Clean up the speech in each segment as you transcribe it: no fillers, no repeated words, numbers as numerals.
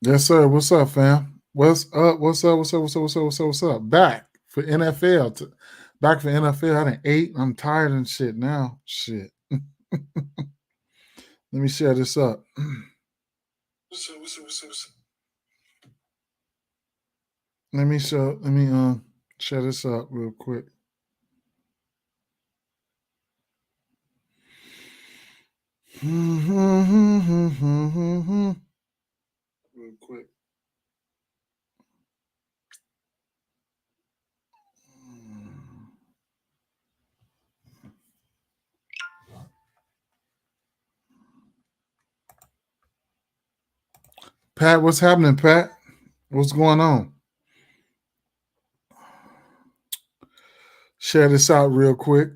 Yes, sir. What's up, fam? What's up? What's up? What's up? What's up? What's up? What's up? What's up? Back for NFL. I done ate. I'm tired and shit now. Shit. Let me share this up. What's up? What's up? What's up? What's up? Let me share this up real quick. Real quick. Pat, what's happening, Pat? What's going on? Share this out real quick.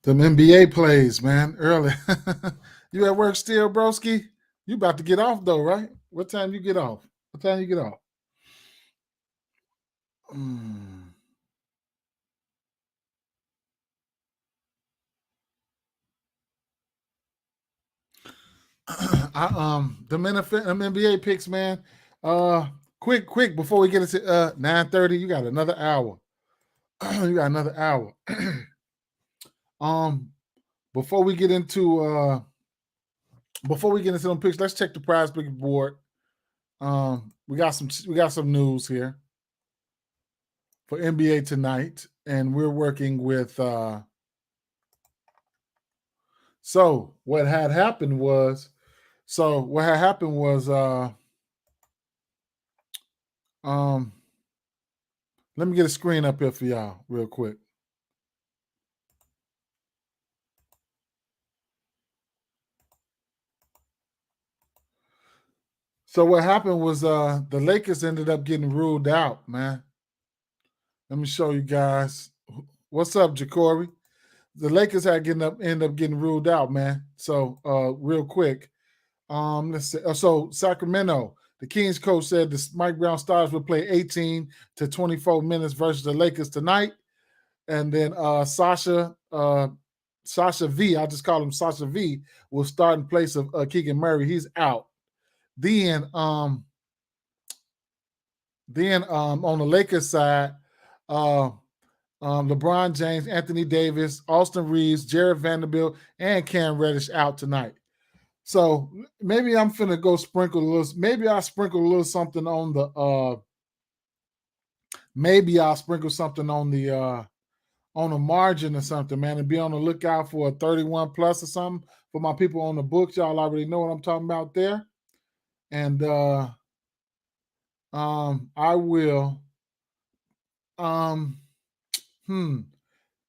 Them NBA plays, man, early. You at work still, broski? You about to get off though, right? What time you get off? What time you get off? Mm. Them NBA picks, man. Quick before we get into 9:30, you got another hour. You got another hour. um, before we get into them picks, let's check the PrizePicks board. We got some news here for NBA tonight, and we're working with. So what had happened was, let me get a screen up here for y'all real quick. So what happened was the Lakers ended up getting ruled out, man. Let me show you guys. What's up, Jacory? The Lakers end up getting ruled out, man. So real quick, let's see. So Sacramento, the Kings coach said the Mike Brown Stars will play 18 to 24 minutes versus the Lakers tonight, and then Sasha V, I just call him Sasha V, will start in place of Keegan Murray. He's out. Then on the Lakers side, LeBron James, Anthony Davis, Austin Reeves, Jared Vanderbilt, and Cam Reddish out tonight. So maybe I'm finna go sprinkle a little. Maybe I'll sprinkle a little something on the. Maybe I'll sprinkle something on the margin or something, man, and be on the lookout for a 31 plus or something for my people on the books. Y'all already know what I'm talking about there, and I will.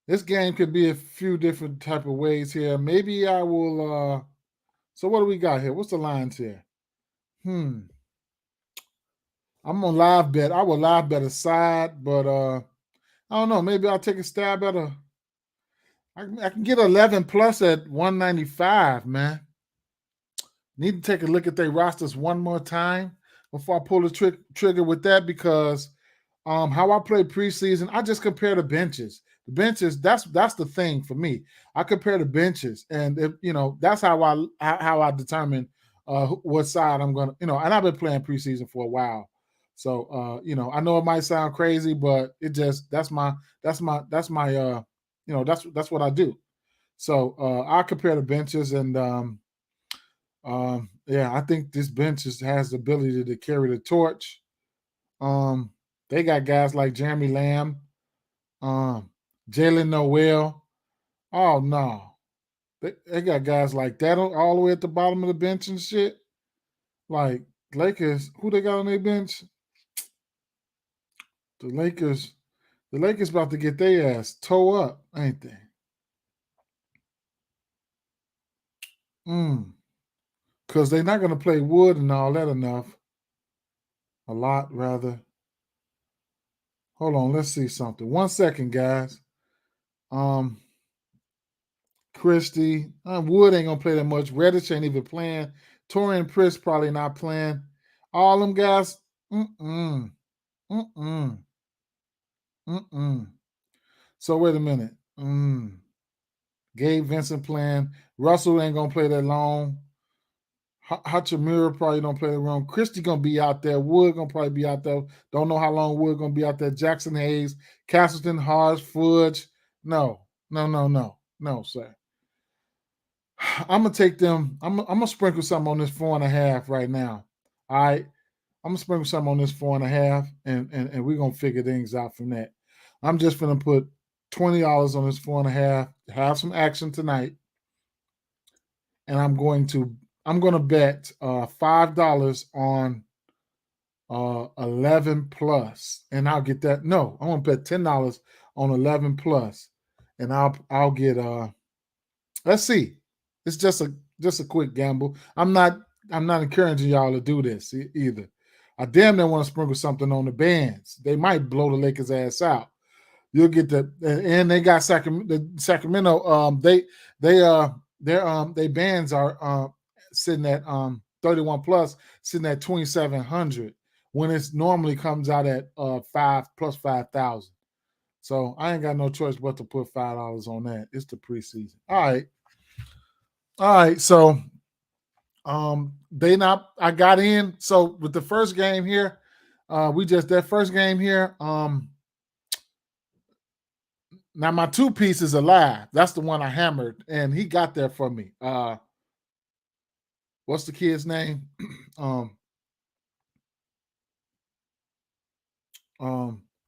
This game could be a few different type of ways here. Maybe I will. So what do we got here? What's the lines here? I'm gonna live bet. I will live bet a side, but I don't know. Maybe I'll take a stab at a. I can get 11 plus at 195, man. Need to take a look at their rosters one more time before I pull the trigger with that, because how I play preseason, I just compare the benches. The benches, that's the thing for me. I compare the benches, and that's how I determine what side I'm gonna, and I've been playing preseason for a while. So I know it might sound crazy, but it just that's my that's what I do. So I compare the benches, and yeah, I think this bench has the ability to carry the torch. They got guys like Jeremy Lamb, Jalen Noel. Oh no, they got guys like that all the way at the bottom of the bench and shit. Like Lakers, who they got on their bench? The Lakers about to get their ass toe up, ain't they? Because they're not going to play Wood and all that enough. A lot, rather. Hold on, let's see something. 1 second, guys. Christie. Wood ain't gonna play that much. Reddish ain't even playing. Torian Prince probably not playing. All them guys, Mm-mm. Mm-mm. Mm-mm. So wait a minute. Gabe Vincent playing. Russell ain't gonna play that long. Hachimura probably don't play that long. Christie gonna be out there. Wood gonna probably be out there. Don't know how long Wood gonna be out there. Jackson Hayes, Castleton, Hodge, Fudge. No, sir. I'm gonna take them. I'm gonna sprinkle something on this 4.5 right now. All right. I'm gonna sprinkle something on this 4.5, and we're gonna figure things out from that. I'm just gonna put $20 on this 4.5, have some action tonight, and I'm gonna bet $5 on 11 plus, and I'll get that. No, I'm gonna bet $10 on 11 plus, and I'll get let's see. It's just a quick gamble. I'm not encouraging y'all to do this either. I damn near want to sprinkle something on the bands. They might blow the Lakers ass out. You'll get and they got Sacramento. They bands are sitting at 31 plus, sitting at 2,700 when it's normally comes out at 5,000. So I ain't got no choice but to put $5 on that. It's the preseason. All right. So I got in. So with the first game here, that first game here. Now my two piece is alive. That's the one I hammered, and he got there for me. What's the kid's name?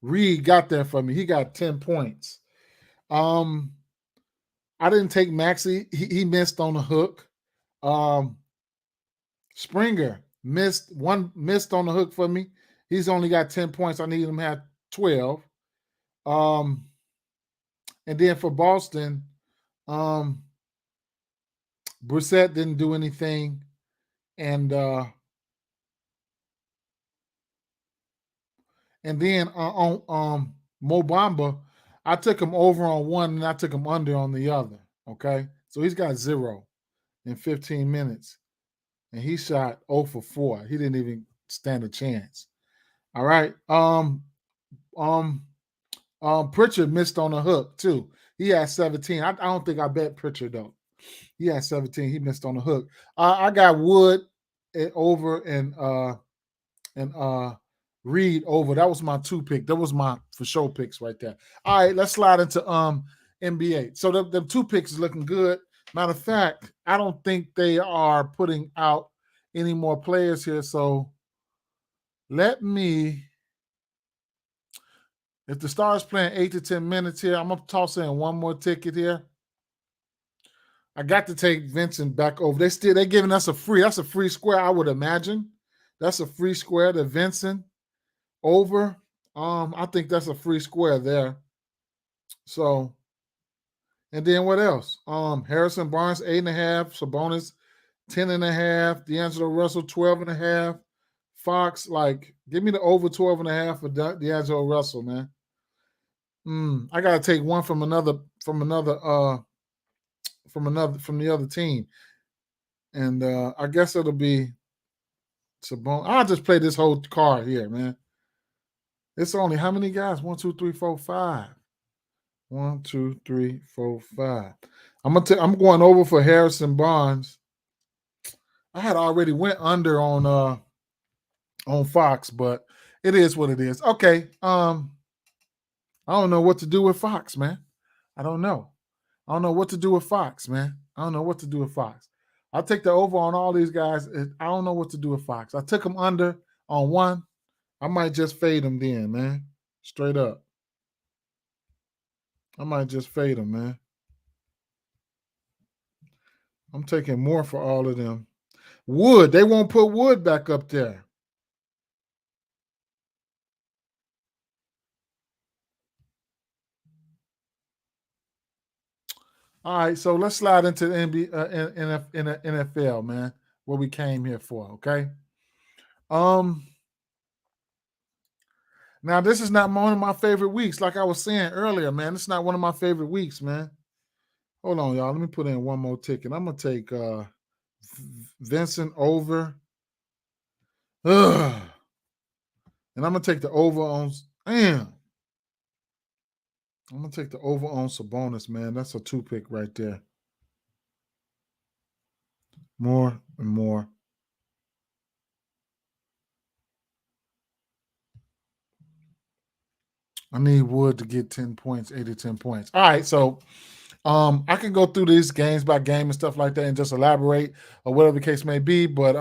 Reed got there for me. He got 10 points. I didn't take Maxey. He missed on the hook. Springer missed on the hook for me. He's only got 10 points. I need him to have 12. And then for Boston, Brissett didn't do anything. And then on Mo Bamba, I took him over on one and I took him under on the other. Okay. So he's got 0 in 15 minutes. And he shot 0 for 4. He didn't even stand a chance. All right. Pritchard missed on the hook too. He had 17. I don't think I bet Pritchard though. He had 17. He missed on the hook. I got Wood over and Reed over. That was my 2 pick. That was my for sure picks right there. All right, let's slide into NBA. So the 2 picks is looking good. Matter of fact, I don't think they are putting out any more players here. So let me. If the Stars playing 8 to 10 minutes here, I'm gonna toss in one more ticket here. I got to take Vincent back over. They're giving us that's a free square, I would imagine. That's a free square to Vincent over. I think that's a free square there. So, and then what else? Harrison Barnes 8.5, Sabonis 10.5, D'Angelo Russell 12.5, Fox give me the over 12.5 for D'Angelo Russell, man. I gotta take one from the other team, and I guess it'll be Sabonis. I'll just play this whole card here, man. It's only how many guys? 1, 2, 3, 4, 5. 1, 2, 3, 4, 5. I'm going over for Harrison Barnes. I had already went under on Fox, but it is what it is. Okay. I don't know what to do with Fox, man. I don't know what to do with Fox, man. I don't know what to do with Fox. I'll take the over on all these guys. I don't know what to do with Fox. I took him under on one. I might just fade him then, man. Straight up. I might just fade him, man. I'm taking more for all of them. Wood, they won't put Wood back up there. All right, so let's slide into the NFL, man. What we came here for, okay? Now this is not one of my favorite weeks, like I was saying earlier, man. It's not one of my favorite weeks, man. Hold on, y'all. Let me put in one more ticket. I'm gonna take Vincent over. Ugh. And I'm gonna take the over on. Damn. I'm gonna take the over on Sabonis, man. That's a 2-pick right there. More and more. I need Wood to get 10 points, 8 to 10 points. All right, so I can go through these games by game and stuff like that and just elaborate or whatever the case may be, but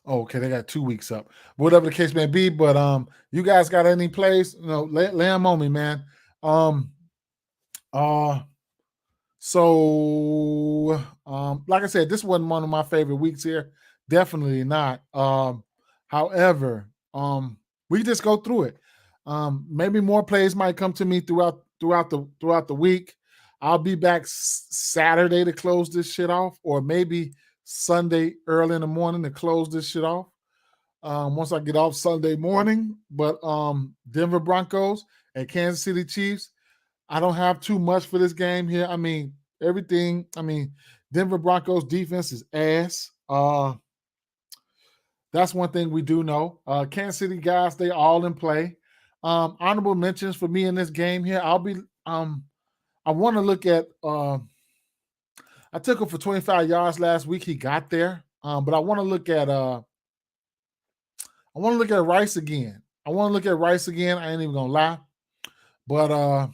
okay, they got 2 weeks up. Whatever the case may be, but you guys got any plays? Lay them on me, man. So like I said, this wasn't one of my favorite weeks here. Definitely not. However, we just go through it. Maybe more plays might come to me throughout the week. I'll be back Saturday to close this shit off, or maybe Sunday early in the morning to close this shit off. Once I get off Sunday morning, but Denver Broncos and Kansas City Chiefs, I don't have too much for this game here. I mean, everything. I mean, Denver Broncos defense is ass. That's one thing we do know. Kansas City guys, they all in play. Honorable mentions for me in this game here. I want to look at. I took him for 25 yards last week. He got there, but I want to look at. I want to look at Rice again. I ain't even gonna lie, but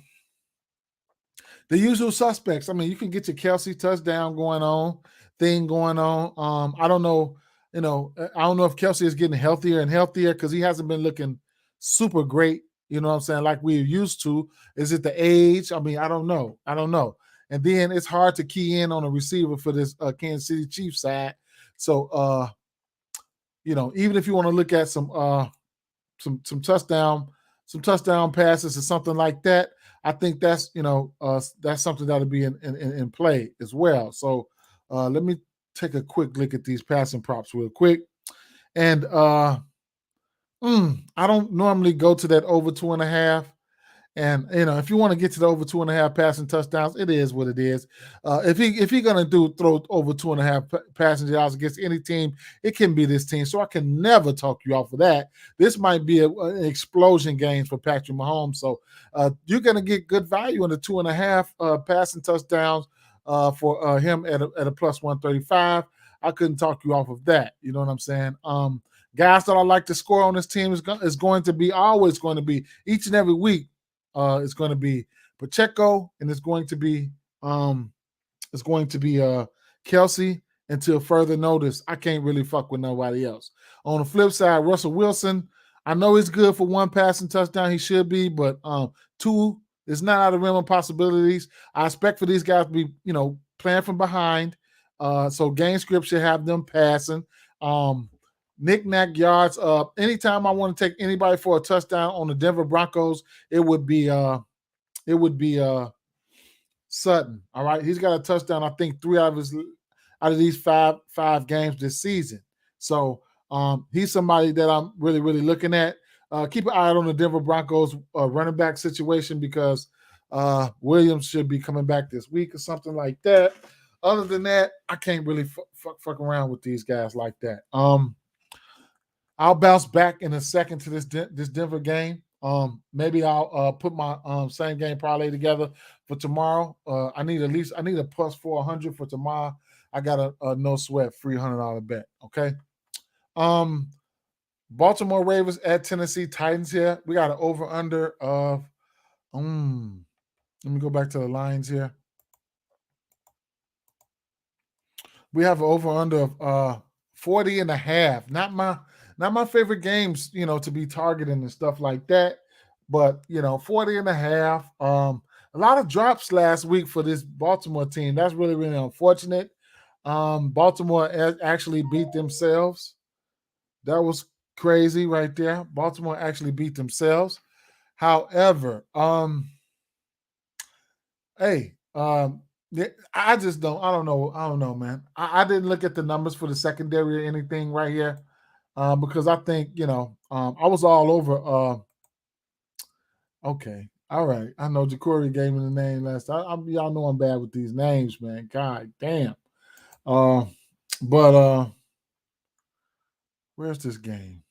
the usual suspects. I mean, you can get your Kelsey touchdown going on. I don't know. I don't know if Kelsey is getting healthier and healthier because he hasn't been looking super great. You know what I'm saying? Like we're used to. Is it the age? I mean, I don't know. And then it's hard to key in on a receiver for this Kansas City Chiefs side. So, even if you want to look at some touchdown passes or something like that, I think that's something that'll be in play as well. So let me take a quick look at these passing props real quick. And I don't normally go to that over 2.5. And if you want to get to the over 2.5 passing touchdowns, it is what it is. If he's gonna throw over 2.5 passing yards against any team, it can be this team. So I can never talk you off of that. This might be an explosion game for Patrick Mahomes. So you're gonna get good value in the 2.5 passing touchdowns for him at a plus 135. I couldn't talk you off of that. You know what I'm saying? Guys that I like to score on this team is going to be always going to be each and every week. It's going to be Pacheco, and it's going to be Kelsey until further notice. I can't really fuck with nobody else. On the flip side, Russell Wilson, I know he's good for 1 passing touchdown. He should be, but 2 is not out of the realm of possibilities. I expect for these guys to be, playing from behind. So game script should have them passing. Knick-knack yards. Anytime I want to take anybody for a touchdown on the Denver Broncos, it would be Sutton. All right, he's got a touchdown. I think 3 out of these five games this season. So he's somebody that I'm really looking at. Keep an eye on the Denver Broncos running back situation because Williams should be coming back this week or something like that. Other than that, I can't really fuck around with these guys like that. I'll bounce back in a second to this Denver game. Maybe I'll put my same game parlay together for tomorrow. I need a plus 400 for tomorrow. I got a no sweat $300 bet. Okay. Baltimore Ravens at Tennessee Titans here. We got an over under of let me go back to the lines here. We have an over under of 40.5. Not my favorite games, to be targeting and stuff like that. But 40.5. A lot of drops last week for this Baltimore team. That's really unfortunate. Baltimore actually beat themselves. That was crazy right there. Baltimore actually beat themselves. However, I just don't. I don't know, man. I didn't look at the numbers for the secondary or anything right here, because I think I was all over. Okay, all right. I know Jacory gave me the name last time. Y'all know I'm bad with these names, man. God damn. But Where's this game?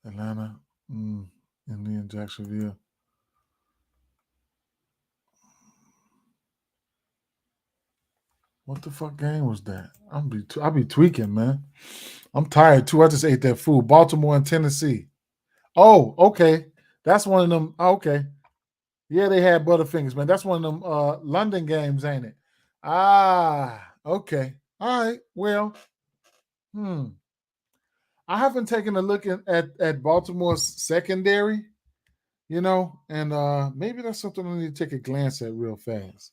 Atlanta, Indian, Jacksonville. What the fuck game was that? I'll be tweaking, man. I'm tired too. I just ate that food. Baltimore and Tennessee. Oh, okay. That's one of them. Okay. Yeah, they had Butterfingers, man. That's one of them London games, ain't it? Ah, okay. All right. Well, I haven't taken a look at Baltimore's secondary, and maybe that's something I need to take a glance at real fast.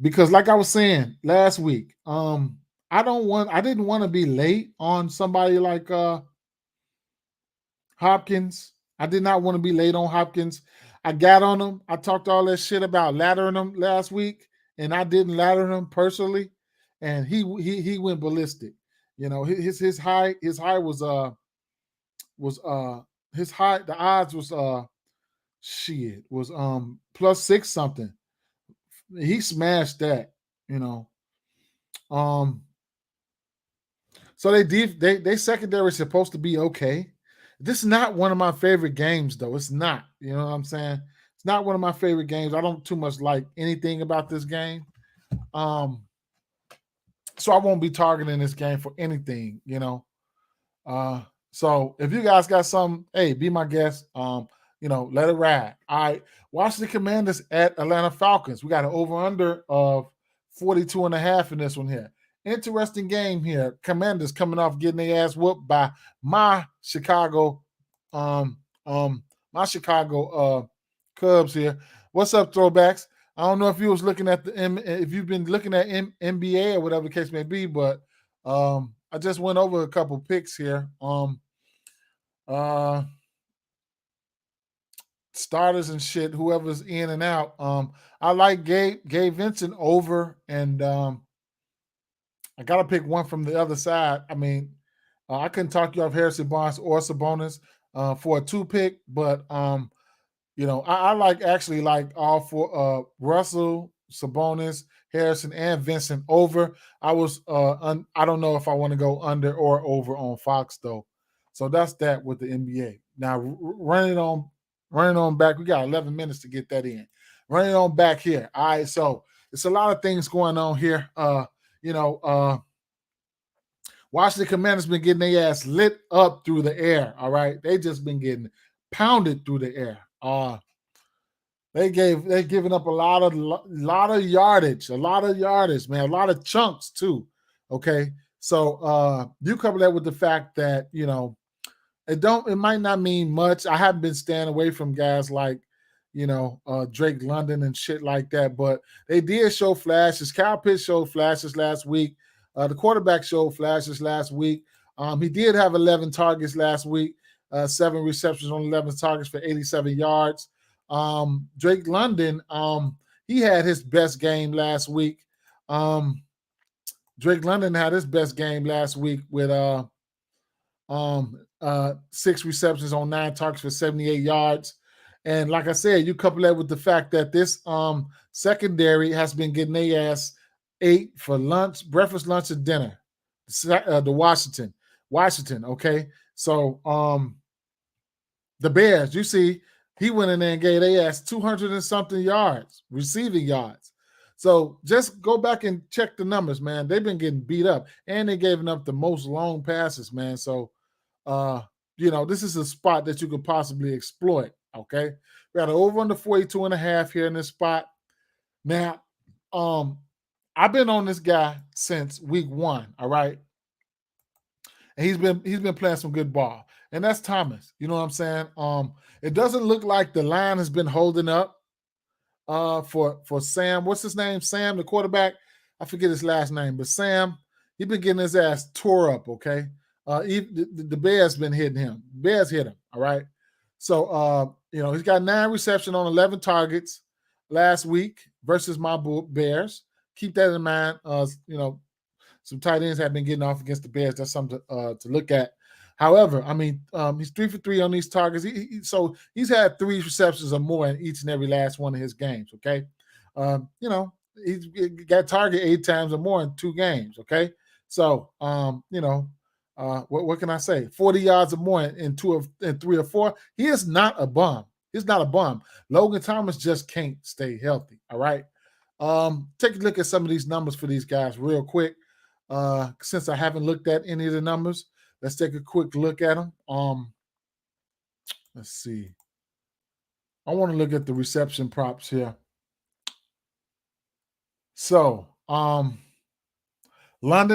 Because like I was saying last week, I didn't want to be late on somebody like Hopkins. I did not want to be late on Hopkins. I got on him. I talked all that shit about laddering him last week, and I didn't ladder him personally, and he went ballistic. His high was his high the odds was plus 6 something. He smashed that, you know. So they secondary is supposed to be okay. This is not one of my favorite games, though. It's not. You know what I'm saying? It's not one of my favorite games. I don't too much like anything about this game. So I won't be targeting this game for anything, So if you guys got some, hey, be my guest. Let it ride. All right. Washington Commanders at Atlanta Falcons. We got an over-under of 42.5 in this one here. Interesting game here. Commanders coming off getting their ass whooped by my Chicago Cubs here. What's up, throwbacks? I don't know if you was looking at if you've been looking at NBA or whatever the case may be, but I just went over a couple picks here. Starters and shit, whoever's in and out. I like Gabe Vincent over, and I gotta pick one from the other side. I mean, I couldn't talk you off Harrison Barnes or Sabonis for a 2-pick, but I like all four Russell, Sabonis, Harrison, and Vincent over. I don't know if I want to go under or over on Fox though. So that's that with the NBA. Now running on back. We got 11 minutes to get that in. Running on back here. All right, so it's a lot of things going on here. Washington Commanders been getting their ass lit up through the air. All right, they just been getting pounded through the air. They giving up a lot of yardage, man, a lot of chunks too. Okay, so you couple that with the fact that it might not mean much. I haven't been staying away from guys like Drake London and shit like that, but they did show flashes. Kyle Pitts showed flashes last week. The quarterback showed flashes last week. He did have 11 targets last week, 7 receptions on 11 targets for 87 yards. Drake London, he had his best game last week. Drake London had his best game last week with 6 receptions on 9 targets for 78 yards. And like I said, you couple that with the fact that this secondary has been getting their ass ate for lunch, breakfast, lunch, and dinner. The Washington. Okay, so the Bears, you see, he went in there and gave their ass 200 and something yards, receiving yards. So just go back and check the numbers, man. They've been getting beat up, and they gave up the most long passes, man. So, this is a spot that you could possibly exploit. Okay, we got an over under 42.5 here in this spot. Now, I've been on this guy since week 1. All right, and he's been playing some good ball, and that's Thomas. You know what I'm saying? It doesn't look like the line has been holding up for Sam. What's his name? Sam, the quarterback. I forget his last name, but Sam, he's been getting his ass tore up. Okay, the Bears been hitting him. Bears hit him. All right. So he's got 9 receptions on 11 targets last week versus my Bears. Keep that in mind. Some tight ends have been getting off against the Bears. That's something to look at. However, I mean, he's 3 for 3 on these targets. So he's had 3 receptions or more in each and every last one of his games. Okay, he's got target 8 times or more in 2 games. Okay, so what can I say? 40 yards or more in 3 or 4. He is not a bum. He's not a bum. Logan Thomas just can't stay healthy. All right. Take a look at some of these numbers for these guys real quick. Since I haven't looked at any of the numbers, let's take a quick look at them. Let's see. I want to look at the reception props here. So, London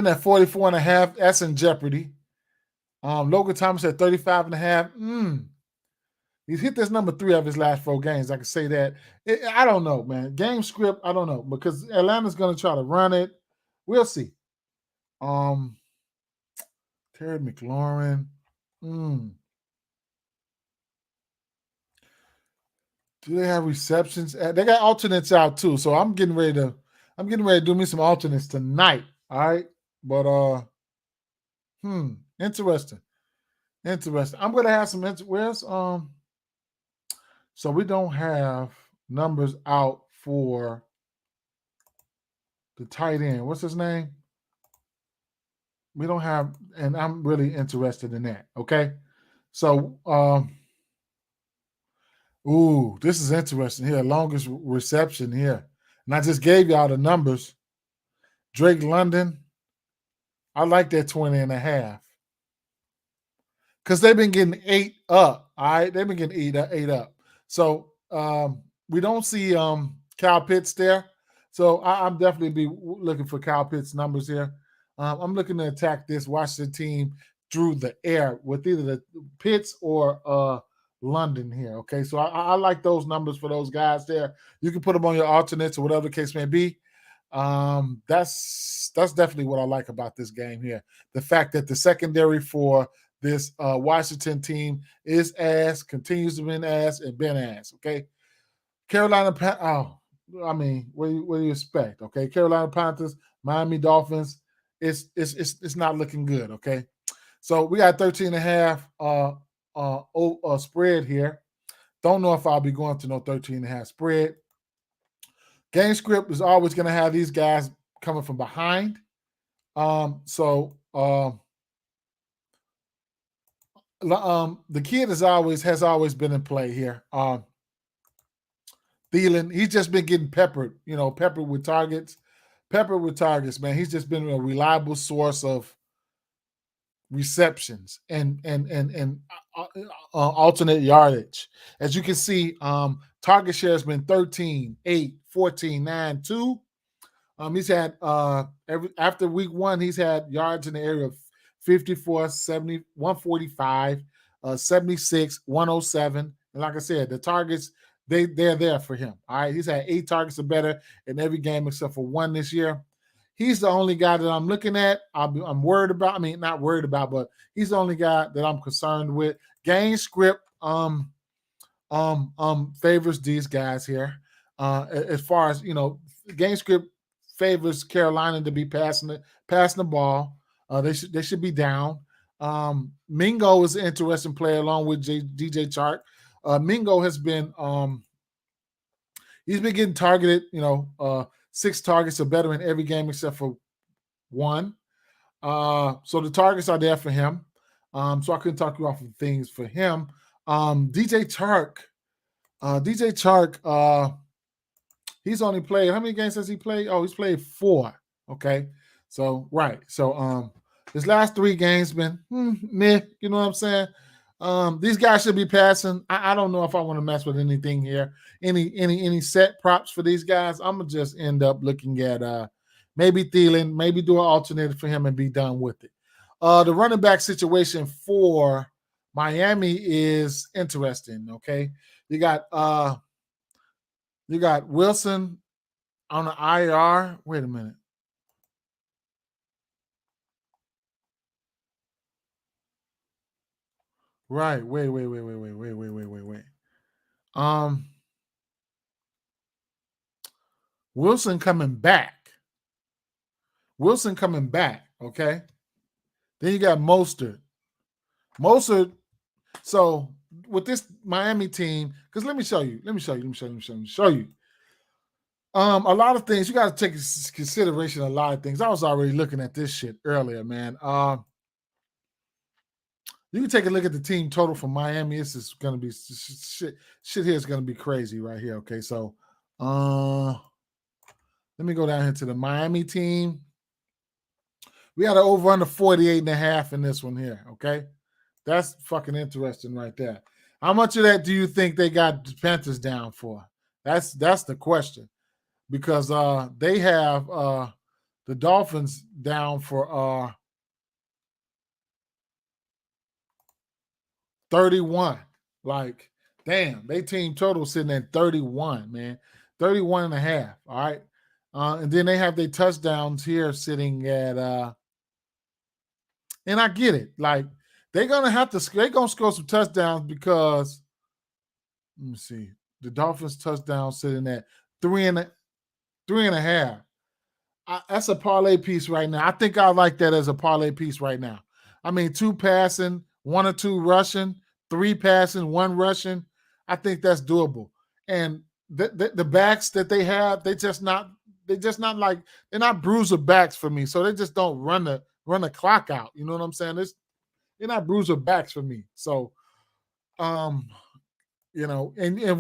at 44.5, that's in jeopardy. Logan Thomas at 35.5. He's hit this number 3 of his last 4 games. I can say that. I don't know, man. Game script, I don't know, because Atlanta's going to try to run it. We'll see. Terry McLaurin. Do they have receptions? They got alternates out too, so I'm getting ready to do me some alternates tonight. All right, but interesting. I'm gonna have some. Where's so we don't have numbers out for the tight end. What's his name? We don't have, and I'm really interested in that. Okay, so ooh, this is interesting here. Longest reception here. And I just gave y'all the numbers. Drake London, I like that 20.5. Because they've been getting 8 up. All right. They've been getting 8 up. So we don't see Kyle Pitts there. So I'm definitely be looking for Kyle Pitts numbers here. I'm looking to attack this Washington team through the air with either the Pitts or London here. Okay, so I like those numbers for those guys there. You can put them on your alternates or whatever the case may be. That's definitely what I like about this game here. The fact that the secondary for this Washington team is ass, continues to be ass, and been ass. Okay, Carolina. What do you expect? Okay, Carolina Panthers, Miami Dolphins. It's not looking good. Okay, so we got 13.5. Spread here. Don't know if I'll be going to no 13.5 spread. Game script is always going to have these guys coming from behind. The kid has always been in play here. Thielen, he's just been getting peppered with targets. Man. He's just been a reliable source of receptions and alternate yardage. As you can see, target share has been 13, 8, 14, 9, 2. He's had after week 1, he's had yards in the area of 54, 70, 145, 76, 107. And like I said, the targets, they're there for him. All right. He's had 8 targets or better in every game except for 1 this year. He's the only guy that I'm looking at. I'm worried about. I mean, not worried about, but he's the only guy that I'm concerned with. Game script favors these guys here. As far as game script favors Carolina to be passing the ball. They should be down. Mingo is an interesting player along with DJ Chark. Mingo has been he's been getting targeted. 6 targets or better in every game except for 1. So the targets are there for him. So I couldn't talk you off of things for him. DJ Chark, he's only played, how many games has he played? Oh, he's played 4. Okay. So, right. So his last 3 games been meh, you know what I'm saying? These guys should be passing. I don't know if I want to mess with anything here. Any set props for these guys. I'm gonna just end up looking at maybe Thielen, maybe do an alternative for him and be done with it. The running back situation for Miami is interesting. Okay, you got Wilson on the IR. Wait a minute. Right. Wait. Wilson coming back. Okay. Then you got Mostert. So with this Miami team, because let me show you. A lot of things you got to take into consideration. A lot of things. I was already looking at this shit earlier, man. You can take a look at the team total for Miami. This is going to be shit. Shit here is going to be crazy right here. Okay, so let me go down here to the Miami team. We had an over under 48.5 in this one here. Okay, that's fucking interesting right there. How much of that do you think they got the Panthers down for? That's the question, because they have the Dolphins down for 31. Like, damn, they team total sitting at 31, man. 31.5. All right. And then they have their touchdowns here sitting at and I get it. Like, they're gonna score some touchdowns because let me see. The Dolphins touchdown sitting at 3.5. That's a parlay piece right now. I think I like that as a parlay piece right now. I mean, 2 passing, 1 or 2 rushing, 3 passing, 1 rushing. I think that's doable. And the backs that they have, they're not bruiser backs for me. So they just don't run the clock out. You know what I'm saying? They're not bruiser backs for me. So and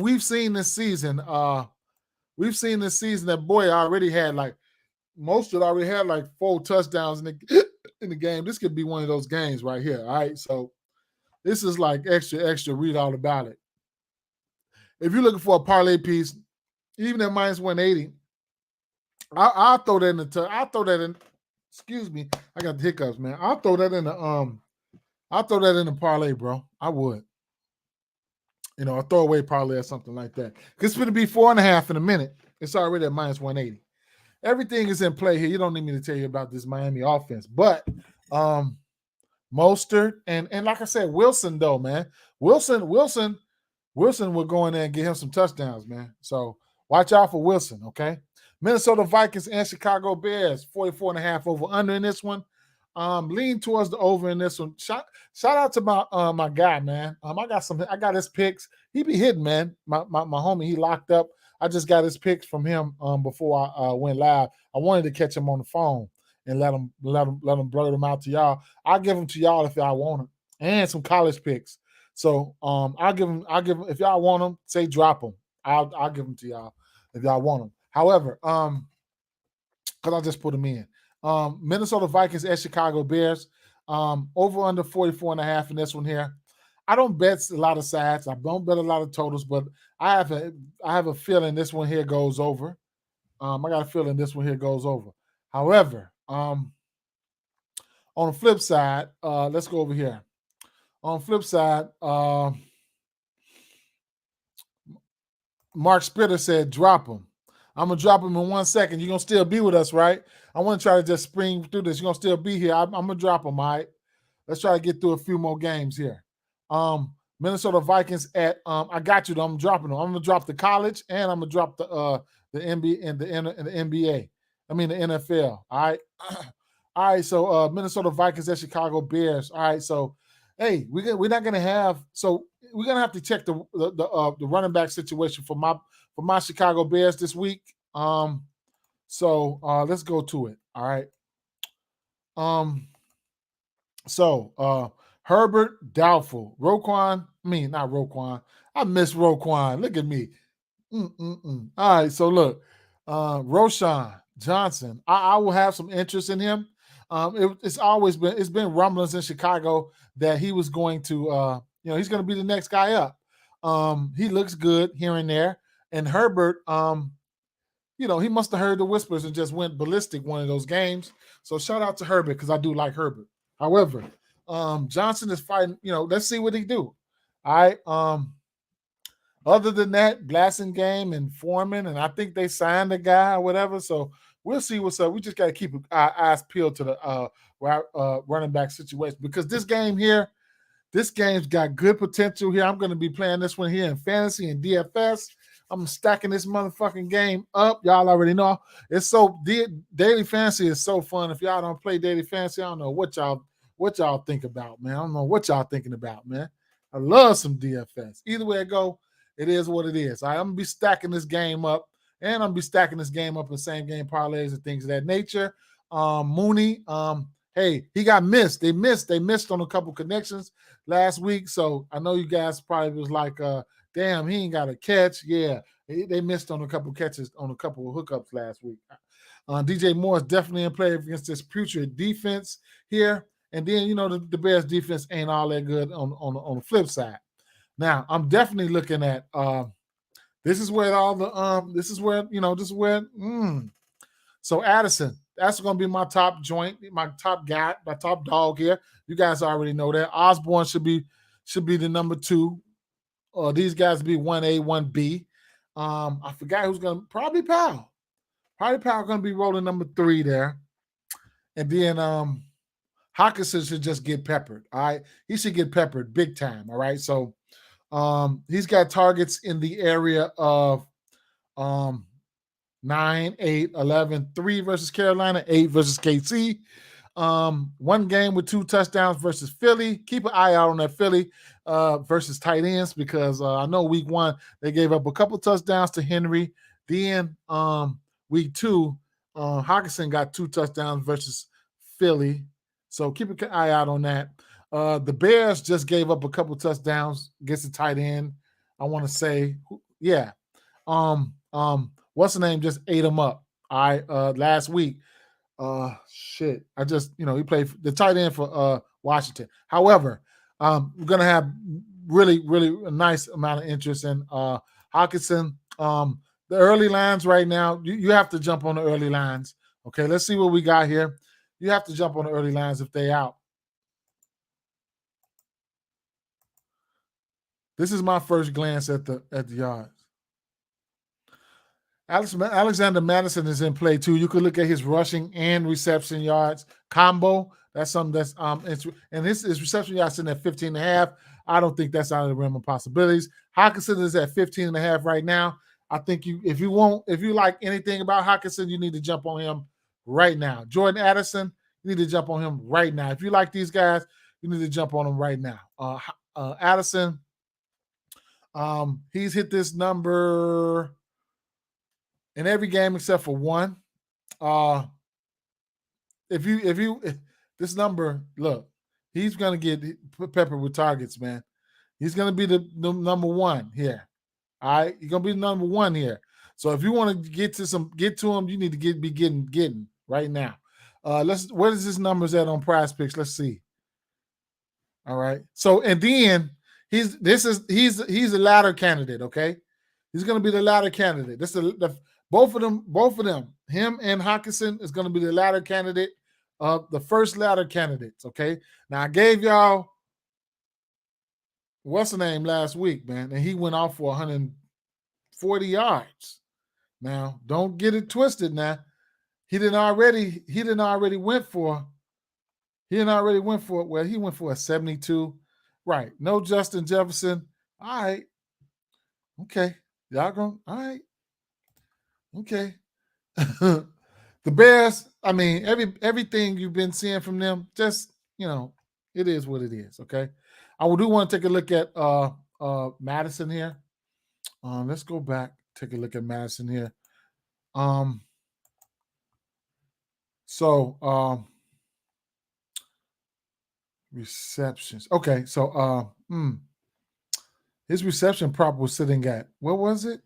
we've seen this season, that boy already had like most of it already had like 4 touchdowns in the game. This could be one of those games right here. All right. So this is like extra. Read all about it. If you're looking for a parlay piece, even at minus 180, I'll throw that in. Excuse me, I got the hiccups, man. I'll throw that in the parlay, bro. I would. A throwaway parlay or something like that. It's going to be 4.5 in a minute. It's already at minus 180. Everything is in play here. You don't need me to tell you about this Miami offense, but Mostert and like I said, Wilson though, man. Wilson will go in there and get him some touchdowns, man. So watch out for Wilson, okay? Minnesota Vikings and Chicago Bears, 44.5 over under in this one. Lean towards the over in this one. Shout out to my guy, man. I got his picks. He be hitting, man. My homie, he locked up. I just got his picks from him before I went live. I wanted to catch him on the phone and let him blurt them out to y'all. I'll give them to y'all if y'all want them, and some college picks. So I'll give them if y'all want them. Say drop them. I'll give them to y'all if y'all want them. However, because I'll just put them in. Minnesota Vikings at Chicago Bears. Over under 44.5 in this one here. I don't bet a lot of sides. I don't bet a lot of totals, but I have a feeling this one here goes over. I got a feeling this one here goes over. However, on the flip side, let's go over here. On the flip side, Mark Spitter said, drop him. I'm going to drop him in 1 second. You're going to still be with us, right? I want to try to just spring through this. You're going to still be here. I'm going to drop him, all right? Let's try to get through a few more games here. Minnesota Vikings at I got you though. I'm dropping them. I'm going to drop the college and I'm going to drop the NBA and the NBA. I mean the NFL. All right. All right. So Minnesota Vikings at Chicago Bears. All right. So hey, we're not going to have. So we're going to have to check the running back situation for my Chicago Bears this week. So let's go to it. All right. So Herbert, doubtful. Not Roquan. I miss Roquan. Look at me. All right, so look. Roschon Johnson. I will have some interest in him. It's been rumblings in Chicago that he was going to, he's going to be the next guy up. He looks good here and there. And Herbert, he must have heard the whispers and just went ballistic one of those games. So shout out to Herbert because I do like Herbert. However, Johnson is fighting, let's see what he do. All right. Other than that, Blasingame and Foreman, and I think they signed a guy or whatever. So we'll see what's up. We just got to keep our eyes peeled to the running back situation because this game's got good potential here. I'm going to be playing this one here in fantasy and DFS. I'm stacking this motherfucking game up. Y'all already know. It's so daily fantasy is so fun. If y'all don't play daily fantasy, I don't know what y'all think about, man. I don't know what y'all thinking about, man. I love some DFS. Either way it go, it is what it is. I'm going to be stacking this game up, And I'll be stacking this game up in same game parlays and things of that nature. Mooney, hey, he got missed. They missed on a couple connections last week. So I know you guys probably was like, damn, he ain't got a catch. Yeah, they missed on a couple catches on a couple of hookups last week. DJ Moore is definitely in play against this putrid defense here. And then, the Bears defense ain't all that good on the flip side. Now, I'm definitely looking at this is where So Addison, that's going to be my top joint, my top guy, my top dog here. You guys already know that. Osborne should be the number 2. These guys be 1A, 1B. I forgot who's going to, probably Powell. Probably Powell going to be rolling number 3 there. And then Hawkinson should just get peppered. All right. He should get peppered big time. All right. So he's got targets in the area of 9, 8, 11, 3 versus Carolina, 8 versus KC. One game with 2 touchdowns versus Philly. Keep an eye out on that Philly versus tight ends, because I know week 1 they gave up a couple touchdowns to Henry. Then week 2, Hawkinson got 2 touchdowns versus Philly. So keep an eye out on that. The Bears just gave up a couple touchdowns against the tight end. I want to say, yeah. What's the name? Just ate him up. Last week. Shit. I just, he played the tight end for Washington. However, we're gonna have really, really a nice amount of interest in Hawkinson. The early lines right now, you have to jump on the early lines. Okay, let's see what we got here. You have to jump on the early lines if they out. This is my first glance at the yards. Alexander Madison is in play too. You could look at his rushing and reception yards combo. That's something that's and his reception yards sitting at 15.5. I don't think that's out of the realm of possibilities. Hawkinson is at 15.5 right now. I think if you like anything about Hawkinson, you need to jump on him right now. Jordan Addison, you need to jump on him right now. If you like these guys, you need to jump on them right now. Addison, he's hit this number in every game except for 1. If this number, look, he's gonna get peppered with targets, man. He's gonna be the number 1 here. All right, he's gonna be the number 1 here. So if you want to get to him, you need to be getting right now. What is his numbers at on PrizePicks? Let's see. All right. So and then he's a ladder candidate. Okay, he's gonna be the ladder candidate. This is both of them, him and Hawkinson is going to be the ladder candidate, the first ladder candidates. Okay. Now I gave y'all what's the name last week, man, and he went off for 140 yards. Now don't get it twisted. Now he didn't already went for well, he went for a 72. Right. No Justin Jefferson. All right. Okay. Y'all going, all right. Okay. The Bears, I mean, everything you've been seeing from them, just, it is what it is, okay? I do want to take a look at Madison here. Let's go back, take a look at Madison here. Receptions. Okay, so his reception prop was sitting at, what was it?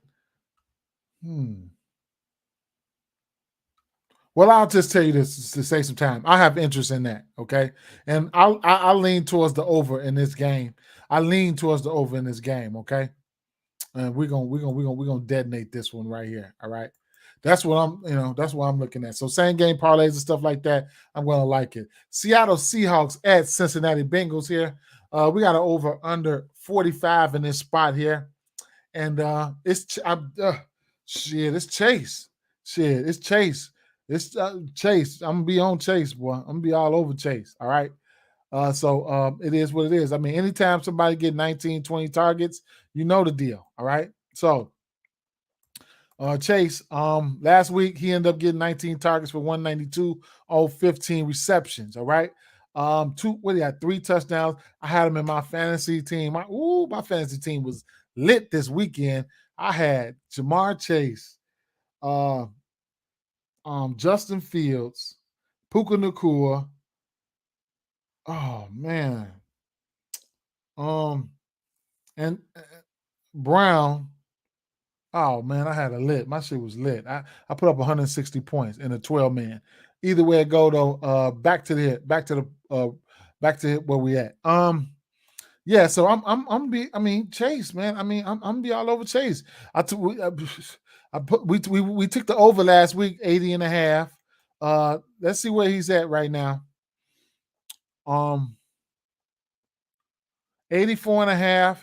Well, I'll just tell you this to save some time. I have interest in that, okay? And I'll lean towards the over in this game. Okay? And we're gonna detonate this one right here. All right. That's what I'm looking at. So same game parlays and stuff like that, I'm gonna like it. Seattle Seahawks at Cincinnati Bengals here. We got an over under 45 in this spot here. And it's Chase. It's Chase. It's Chase. I'm gonna be on Chase, boy. I'm gonna be all over Chase. All right. So it is what it is. I mean, anytime somebody get 19, 20 targets, you know the deal. All right. So Chase, last week he ended up getting 19 targets for 192 on 15 receptions. All right. 3 touchdowns. I had him in my fantasy team. My fantasy team was lit this weekend. I had Jamar Chase, Justin Fields, Puka Nacua. Oh man. And Brown. Oh man, I had a lit. My shit was lit. I put up 160 points in a 12-man. Either way it go though, back to where we at. Yeah, so Chase, man. I'm be all over Chase. We took the over last week, 80.5. Let's see where he's at right now. 84.5.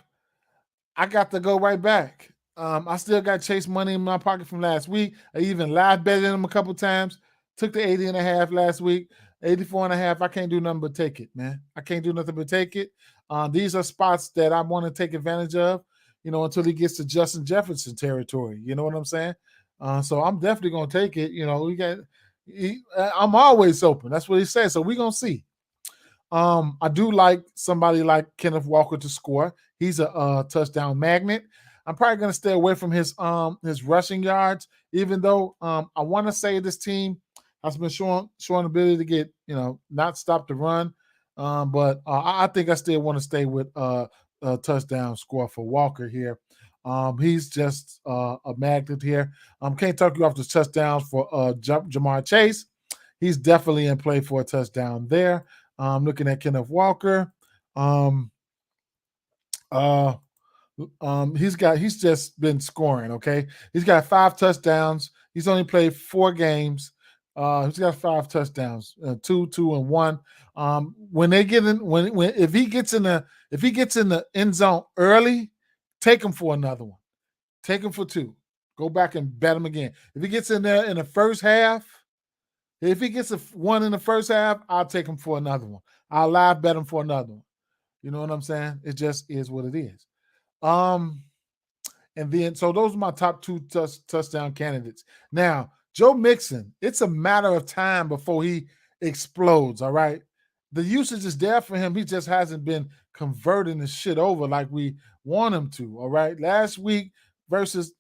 I got to go right back. I still got Chase money in my pocket from last week. I even live betted him a couple times. Took the 80.5 last week. 84.5. I can't do nothing but take it, man. I can't do nothing but take it. These are spots that I want to take advantage of, until he gets to Justin Jefferson territory. You know what I'm saying? So I'm definitely gonna take it. I'm always open. That's what he said. So we're gonna see. I do like somebody like Kenneth Walker to score. He's a touchdown magnet. I'm probably going to stay away from his rushing yards, even though I want to say this team has been showing ability to get, not stop the run. But I think I still want to stay with a touchdown score for Walker here. He's just a magnet here. Can't talk you off the touchdowns for Jamar Chase. He's definitely in play for a touchdown there. Looking at Kenneth Walker. He's just been scoring. Okay, he's got 5 touchdowns. He's only played 4 games. He's got 5 touchdowns, 2, 2, and 1. When they get in, if he gets in the end zone early, take him for another one. Take him for 2. Go back and bet him again. If he gets in there in the first half, if he gets one in the first half, I'll take him for another one. I'll live bet him for another one. You know what I'm saying? It just is what it is. And then, so those are my top 2 touchdown candidates. Now, Joe Mixon, it's a matter of time before he explodes, all right? The usage is there for him. He just hasn't been converting the shit over like we want him to, all right? Last week versus,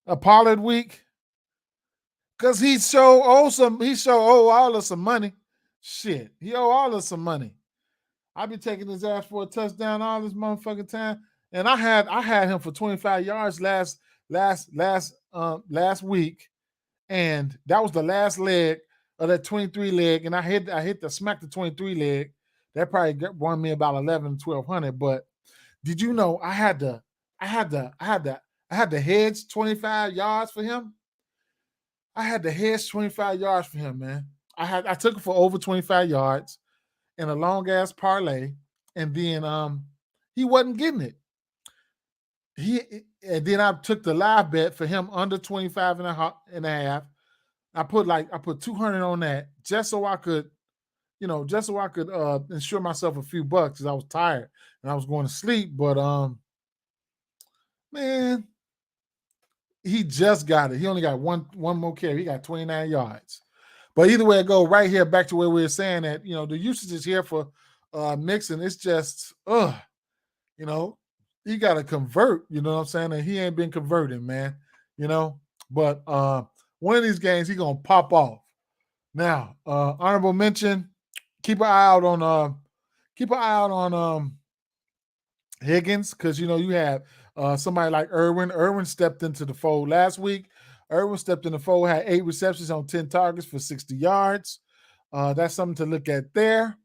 a Pollard week, because he showed all of some money. Shit, he owe all of some money. I be taking his ass for a touchdown all this motherfucking time, and I had him for 25 yards last week, and that was the last leg of that 23 leg, and I hit the smack the 23 leg. That probably won me about 1,200. But did you know I had to hedge 25 yards for him? I had to hedge 25 yards for him, man. I took it for over 25 yards in a long ass parlay, and then he wasn't getting it. And then I took the live bet for him under 25 and a half. I put 200 on that just so I could insure myself a few bucks because I was tired and I was going to sleep. But man, he just got it. He only got one more carry. He got 29 yards. But either way it go, right here, back to where we were saying that, the usage is here for Mixon. It's just, he got to convert, you know what I'm saying? And he ain't been converting, man, But one of these games, he going to pop off. Now, honorable mention, keep an eye out on Higgins, because, you have somebody like Irwin. Irwin stepped into the fold last week. Irwin stepped in the fold, had 8 receptions on 10 targets for 60 yards. That's something to look at there.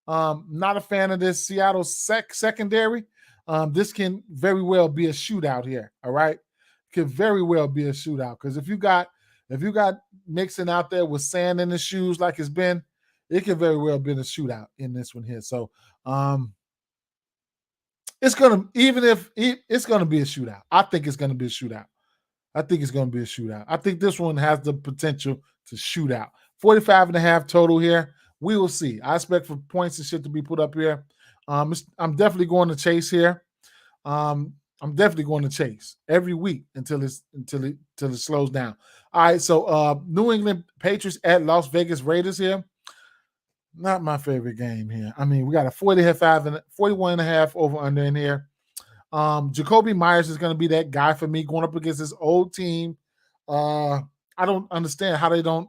Not a fan of this Seattle secondary. This can very well be a shootout here. All right, could very well be a shootout because if you got Mixon out there with sand in his shoes like it's been, it could very well be a shootout in this one here. So it's gonna be a shootout. I think it's gonna be a shootout. I think this one has the potential to shoot out. 45.5 total here. We will see. I expect for points and shit to be put up here. I'm definitely going to chase here. I'm definitely going to chase every week until it slows down. All right, so New England Patriots at Las Vegas Raiders here. Not my favorite game here. I mean, we got a 41.5 over under in here. Jacoby Myers is going to be that guy for me going up against this old team. I don't understand how they don't.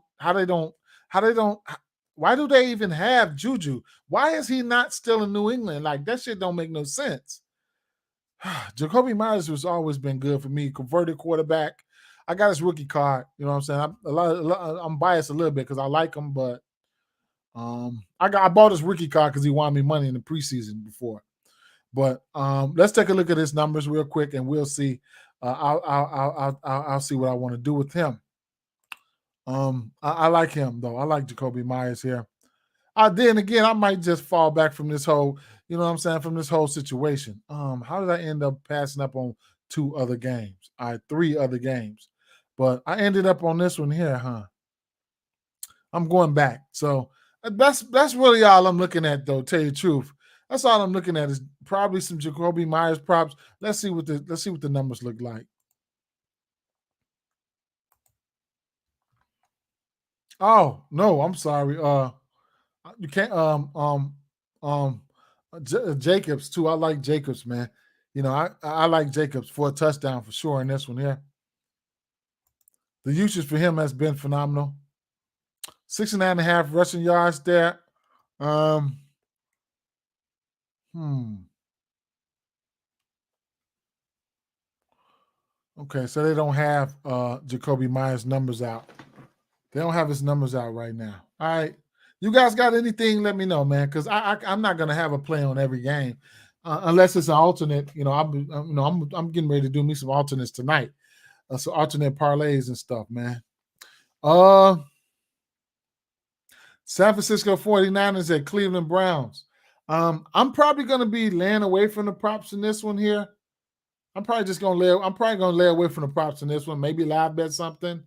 Why do they even have Juju? Why is he not still in New England? Like, that shit don't make no sense. Jacoby Myers has always been good for me. Converted quarterback. I got his rookie card. You know what I'm saying? I'm biased a little bit because I like him, but I bought his rookie card because he won me money in the preseason before. But let's take a look at his numbers real quick, and we'll see. I'll see what I want to do with him. I like him though. I like Jacoby Myers here. Then again, I might just fall back from this whole, you know what I'm saying, from this whole situation. How did I end up passing up on 2 other games? 3 other games, but I ended up on this one here, huh? I'm going back. So that's really all I'm looking at, though. Tell you the truth, that's all I'm looking at is probably some Jacoby Myers props. Let's see what the numbers look like. Oh no, I'm sorry. You can't. Jacobs too. I like Jacobs, man. You know, I like Jacobs for a touchdown for sure in this one here. The usage for him has been phenomenal. 6.5 rushing yards there. Okay, so they don't have Jacoby Myers' numbers out. They don't have his numbers out right now. All right. You guys got anything? Let me know, man, because I'm not gonna have a play on every game unless it's an alternate. You know, I'm getting ready to do me some alternates tonight, so alternate parlays and stuff, man. San Francisco 49ers at Cleveland Browns. I'm probably gonna be laying away from the props in this one here. I'm probably gonna lay away from the props in this one. Maybe live bet something.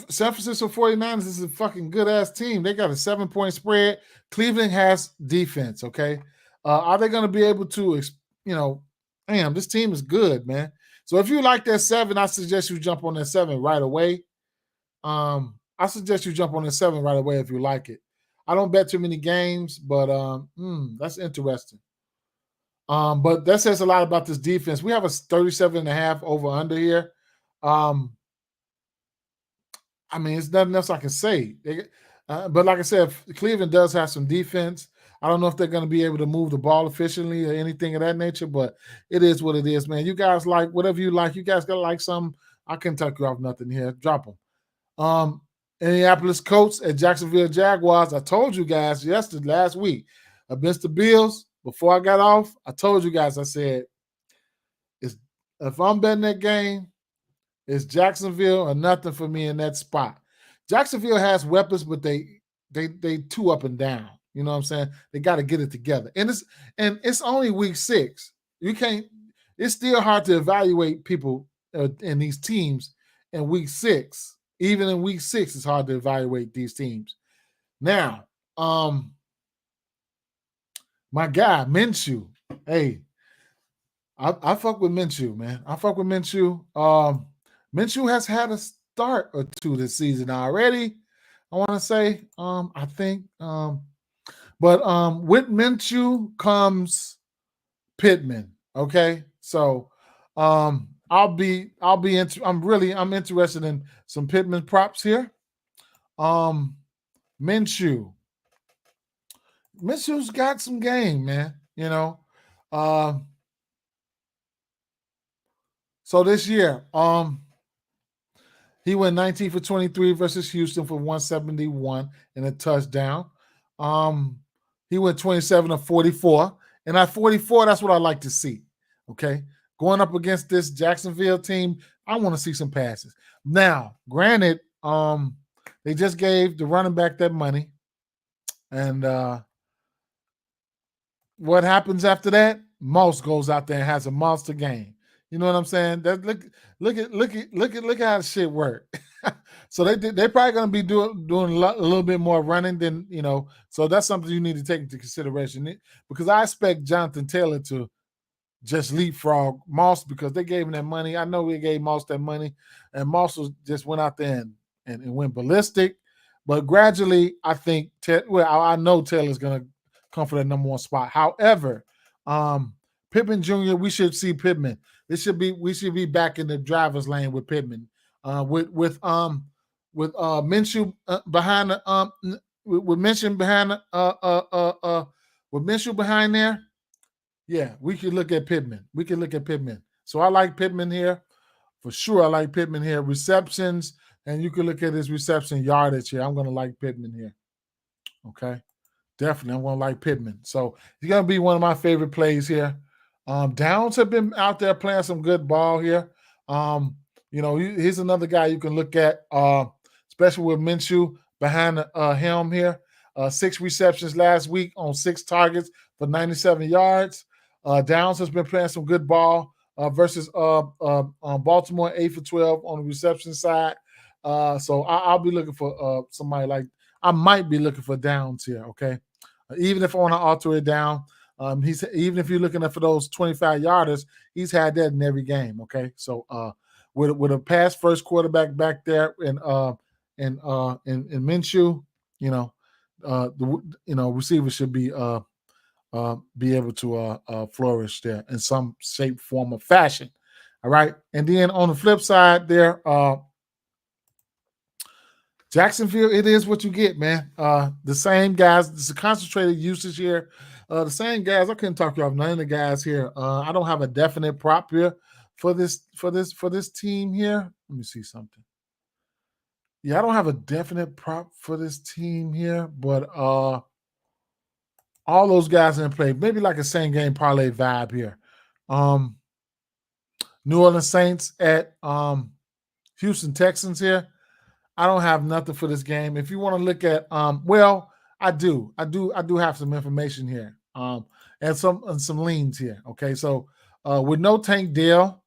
San Francisco 49ers is a fucking good ass team. They got a 7-point spread. Cleveland has defense. Okay, are they going to be able to? Damn, this team is good, man. So if you like that 7, I suggest you jump on that 7 right away. I suggest you jump on that 7 right away if you like it. I don't bet too many games, but that's interesting. But that says a lot about this defense. We have a 37.5 over under here. I mean, it's nothing else I can say. But like I said, Cleveland does have some defense. I don't know if they're going to be able to move the ball efficiently or anything of that nature, but it is what it is, man. You guys like whatever you like. You guys got to like some. I can't talk you off nothing here. Drop them. Indianapolis Colts at Jacksonville Jaguars. I told you guys last week against the Bills, before I got off, I told you guys, I said, if I'm betting that game, it's Jacksonville or nothing for me in that spot. Jacksonville has weapons, but they too up and down. You know what I'm saying? They got to get it together. And it's only week 6. You can't. It's still hard to evaluate people in these teams in week 6. Even in week 6, it's hard to evaluate these teams. Now, my guy Minshew. Hey, I fuck with Minshew, man. I fuck with Minshew. Minshew has had a start or 2 this season already. I want to say, I think, but with Minshew comes Pittman. Okay, so I'm interested in some Pittman props here. Minshew's got some game, man. You know, so this year, he went 19 for 23 versus Houston for 171 and a touchdown. He went 27 of 44. And at 44, that's what I like to see. Okay. Going up against this Jacksonville team, I want to see some passes. Now, granted, they just gave the running back that money. And what happens after that? Moss goes out there and has a monster game. You know what I'm saying? Look at how the shit work. So they're probably going to be doing a little bit more running than, you know. So that's something you need to take into consideration, because I expect Jonathan Taylor to just leapfrog Moss because they gave him that money. I know they gave Moss that money, and Moss just went out there and went ballistic. But gradually, I think I know Taylor's going to come for that number one spot. However, Pittman Jr., we should see Pittman. We should be back in the driver's lane with Pittman. With Minshew behind the with Minshew behind with Minshew behind there. Yeah, we could look at Pittman. So I like Pittman here. For sure, I like Pittman here. Receptions, and you can look at his reception yardage here. I'm going to like Pittman here. Okay. Definitely, I'm going to like Pittman. So he's going to be one of my favorite plays here. Downs have been out there playing some good ball here. He's another guy you can look at, especially with Minshew behind the helm here. 6 receptions last week on 6 targets for 97 yards. Downs has been playing some good ball versus Baltimore, 8 for 12 on the reception side. So I'll be looking for somebody like – I might be looking for Downs here, okay? Even if I want to alter it down, even if you're looking for those 25-yarders, he's had that in every game, okay? So with a pass first quarterback back there in Minshew, receivers should be able to flourish there in some shape, form, or fashion. All right. And then on the flip side there, Jacksonville, it is what you get, man. The same guys, it's a concentrated usage here. The same guys, I couldn't talk you off none of the guys here. I don't have a definite prop here for this team here. Let me see something. Yeah, I don't have a definite prop for this team here, but all those guys in play, maybe like a same game parlay vibe here. New Orleans Saints at Houston Texans here. I don't have nothing for this game. If you want to look at, I do have some information here, and some leans here. Okay, so with no Tank Dell,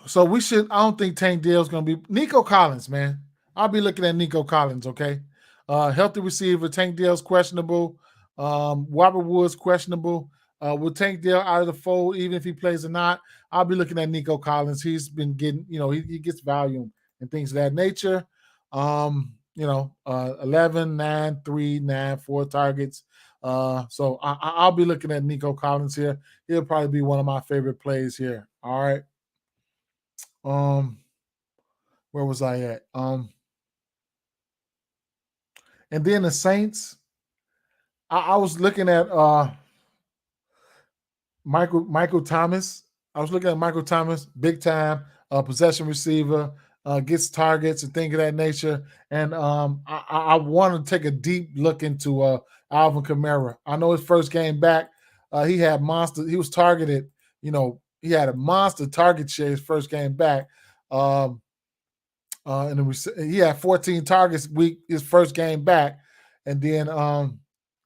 so we should. I don't think Tank Dell's going to be Nico Collins, man. I'll be looking at Nico Collins. Okay, healthy receiver. Tank Dell's questionable. Robert Woods questionable. With Tank Dell out of the fold, even if he plays or not, I'll be looking at Nico Collins. He's been getting, he gets volume and things of that nature. 11, 9, 3, 9, 4 targets. So I'll be looking at Nico Collins here. He'll probably be one of my favorite plays here. All right. Where was I at? And then the Saints. I was looking at Michael Thomas. I was looking at Michael Thomas, big time possession receiver, gets targets and things of that nature. And I want to take a deep look into Alvin Kamara. I know his first game back, he had monster. He was targeted. He had a monster target share his first game back. And he had 14 targets his first game back, and then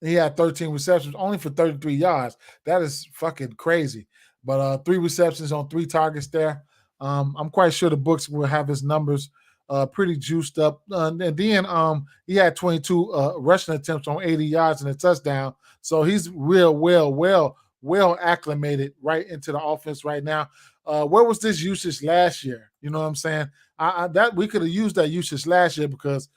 he had 13 receptions only for 33 yards. That is fucking crazy. But 3 receptions on 3 targets there. I'm quite sure the books will have his numbers pretty juiced up. And then he had 22 rushing attempts on 80 yards and a touchdown. So he's real well acclimated right into the offense right now. Where was this usage last year? You know what I'm saying? That we could have used that usage last year because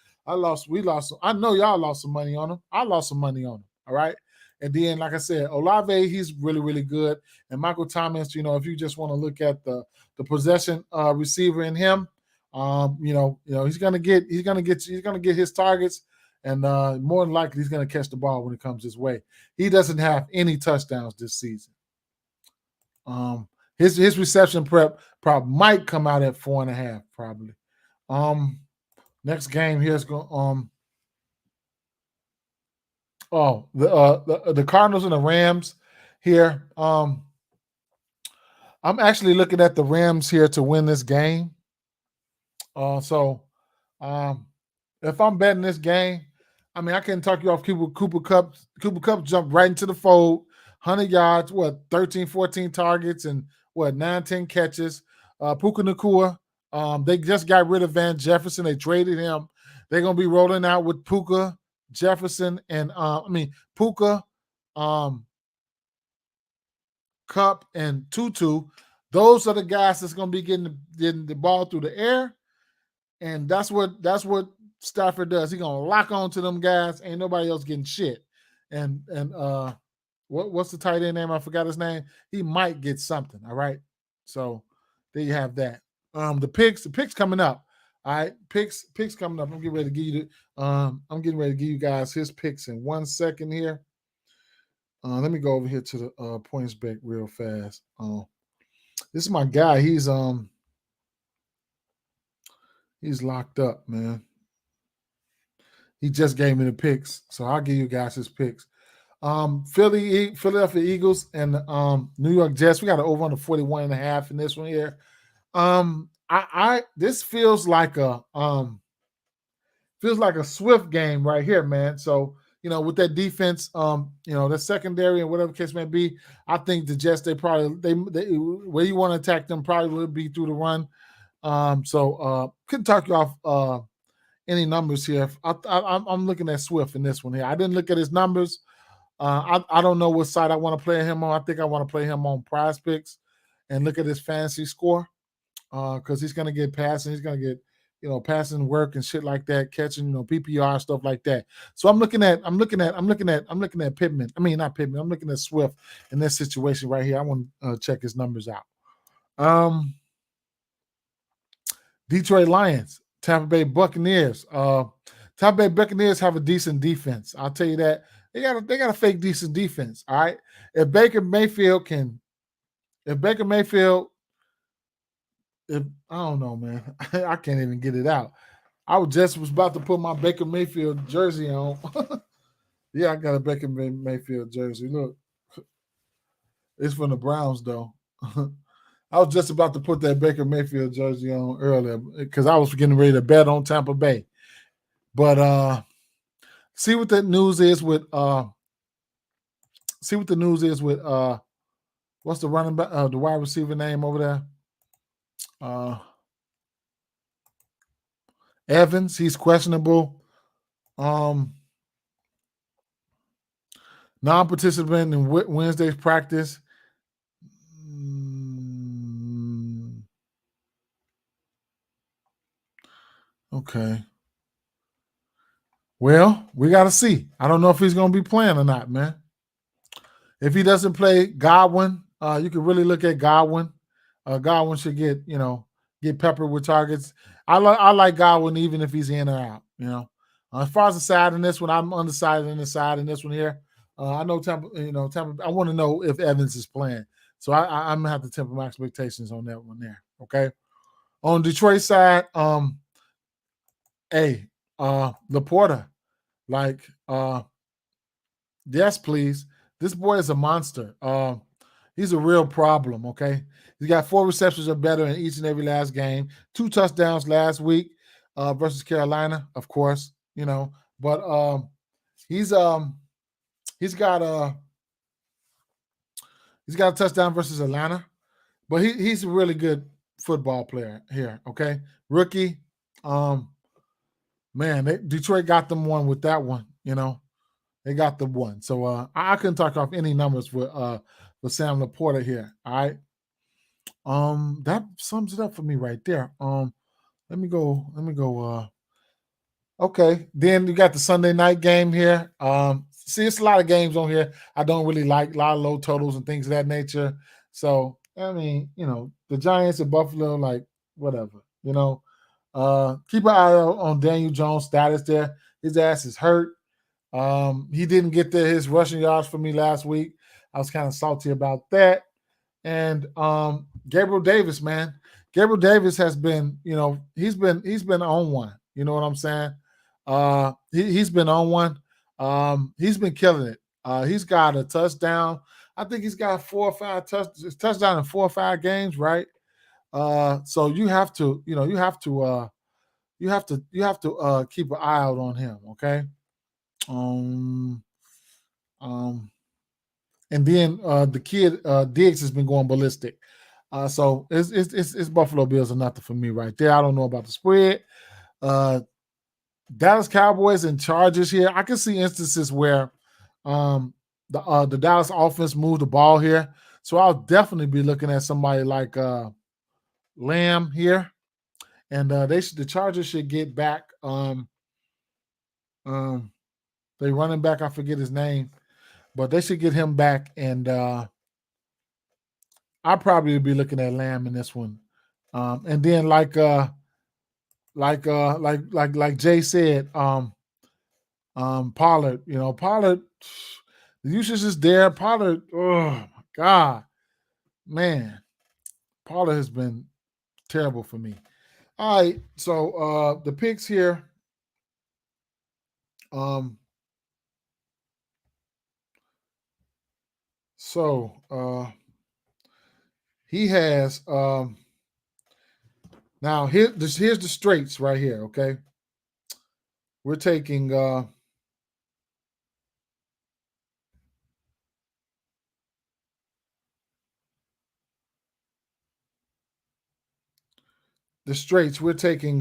we lost. I know y'all lost some money on him. I lost some money on him. All right. And then, like I said, Olave, he's really, really good. And Michael Thomas, if you just want to look at the possession receiver in him, he's gonna get his targets, and more than likely he's gonna catch the ball when it comes his way. He doesn't have any touchdowns this season. His reception prep might come out at 4.5, probably. Next game here's going the Cardinals and the Rams here. I'm actually looking at the Rams here to win this game. So if I'm betting this game, I can talk you off Cooper Kupp. Cooper Kupp jumped right into the fold, 100 yards, 13, 14 targets, and 9, 10 catches. Puka Nacua, they just got rid of Van Jefferson. They traded him. They're going to be rolling out with Puka, Jefferson, and Puka, Kupp, and Tutu. Those are the guys that's going to be getting the ball through the air, and that's what Stafford does. He's gonna lock on to them guys. Ain't nobody else getting shit. And what's the tight end name? I forgot his name. He might get something. All right. So there you have that. The picks coming up. All right, picks coming up. I'm getting ready to give you I'm getting ready to give you guys his picks in 1 second here. Let me go over here to the points back real fast. This is my guy. He's locked up, man. He just gave me the picks, so I'll give you guys his picks. Philadelphia Eagles and New York Jets. We got an over on the 41.5 in this one here. This feels like a Swift game right here, man. So with that defense, the secondary and whatever case may be, I think the Jets they where you want to attack them probably would be through the run. So couldn't talk you off any numbers here. I'm looking at Swift in this one here. I didn't look at his numbers. I don't know what side I want to play him on. I think I want to play him on PrizePicks and look at his fantasy score because he's going to get passing. He's going to get passing work and shit like that, catching PPR stuff like that. So I'm looking at Pittman. I mean not Pittman. I'm looking at Swift in this situation right here. I want to check his numbers out. Detroit Lions, Tampa Bay Buccaneers. Tampa Bay Buccaneers have a decent defense. I'll tell you that. They got a fake decent defense. All right. If Baker Mayfield, I don't know, man. I can't even get it out. I was about to put my Baker Mayfield jersey on. Yeah, I got a Baker Mayfield jersey. Look, it's from the Browns, though. I was just about to put that Baker Mayfield jersey on earlier because I was getting ready to bet on Tampa Bay. But see what the news is with what's the running back, the wide receiver name over there? Evans, he's questionable. Non-participant in Wednesday's practice. Okay. Well, we got to see. I don't know if he's going to be playing or not, man. If he doesn't play Godwin, you can really look at Godwin. Godwin should get peppered with targets. I like Godwin even if he's in or out. As far as the side in this one, I'm undecided on the side in this one here. I know Tampa. I want to know if Evans is playing, so I'm gonna have to temper my expectations on that one there. Okay. On Detroit side, Laporta, yes, please. This boy is a monster. He's a real problem, okay? He's got 4 receptions or better in each and every last game. 2 touchdowns last week versus Carolina, of course, But he's got a touchdown versus Atlanta. But he's a really good football player here, okay? Rookie. Detroit got them one with that one, They got the one. So I couldn't talk off any numbers with Sam Laporta here. All right. That sums it up for me right there. Let me go. Okay. Then you got the Sunday night game here. See, it's a lot of games on here I don't really like, a lot of low totals and things of that nature. So, I mean, the Giants and Buffalo, whatever, keep an eye out on Daniel Jones' status there. His ass is hurt. He didn't get his rushing yards for me last week. I was kind of salty about that. And Gabriel Davis, man. Gabriel Davis has been, he's been on one. You know what I'm saying? He's been on one. He's been killing it. He's got a touchdown. I think he's got 4 or 5 touchdowns in 4 or 5 games, right? So you have to keep an eye out on him, okay? And then the kid Diggs has been going ballistic. So it's Buffalo Bills or nothing for me right there. I don't know about the spread. Dallas Cowboys and Chargers here. I can see instances where the Dallas offense moved the ball here. So I'll definitely be looking at somebody like Lamb here. And the Chargers should get back They running back, I forget his name, but they should get him back. And I probably would be looking at Lamb in this one. And then like Jay said, Pollard, Pollard, the usage is there. Pollard, oh my God, man, Pollard has been terrible for me. All right, so the picks here. He has now here's the straights right here, okay? We're taking the straights. We're taking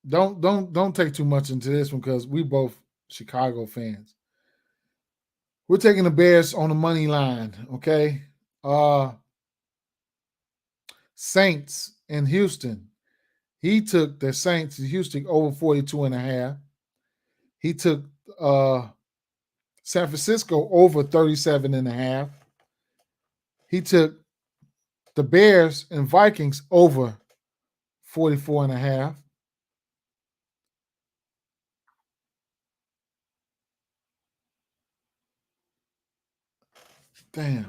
don't take too much into this one because we both Chicago fans. We're taking the Bears on the money line, okay? Saints in Houston. He took the Saints in Houston over 42.5. He took San Francisco over 37.5. He took the Bears and Vikings over 44.5. Damn.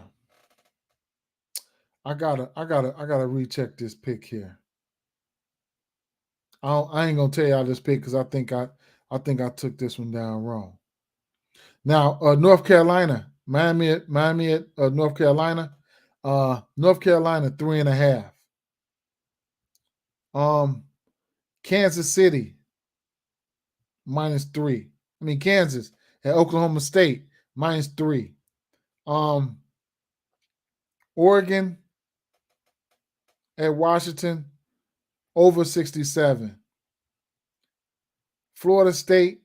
I gotta recheck this pick here. I ain't gonna tell y'all this pick because I think I took this one down wrong. Now, North Carolina, Miami at North Carolina, North Carolina 3.5. Kansas City -3. I mean Kansas at Oklahoma State -3. Oregon at Washington over 67. Florida State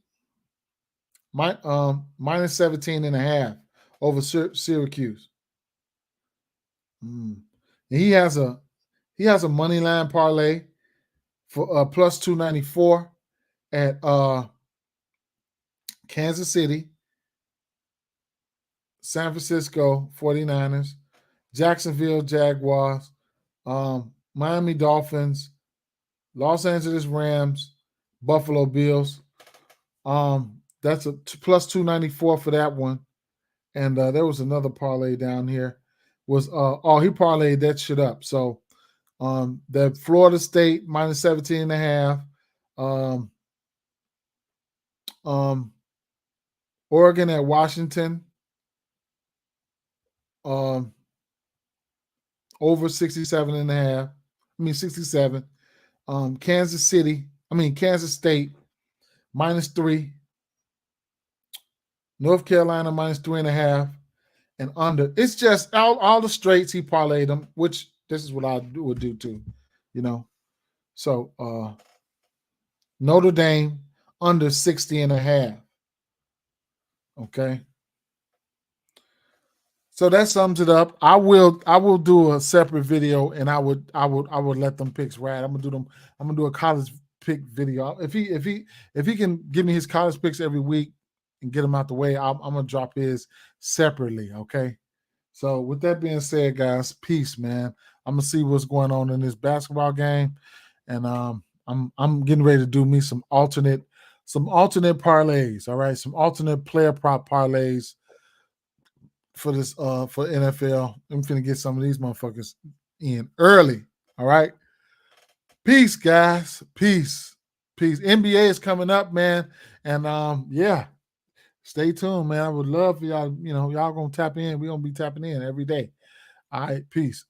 -17.5 over Syracuse. He has a money line parlay for plus 294 at Kansas City, San Francisco 49ers, Jacksonville Jaguars, Miami Dolphins, Los Angeles Rams, Buffalo Bills. That's a plus 294 for that one. And there was another parlay down here. He parlayed that shit up. So the Florida State -17.5. Oregon at Washington over 67.5. 67. Kansas State -3. North Carolina -3.5 and under. It's just all the straights he parlayed them, which this is what I would do too, So Notre Dame under 60.5. Okay. So that sums it up. I will do a separate video and I would let them picks ride. I'm gonna do a college pick video. If he can give me his college picks every week and get them out the way, I'm gonna drop his separately. Okay. So with that being said, guys, peace, man. I'm gonna see what's going on in this basketball game, and I'm getting ready to do me some alternate parlays. All right, some alternate player prop parlays for this for NFL. I'm finna get some of these motherfuckers in early. All right. Peace, guys. Peace. NBA is coming up, man. And yeah. Stay tuned, man. I would love for y'all, y'all gonna tap in. We're gonna be tapping in every day. All right, peace.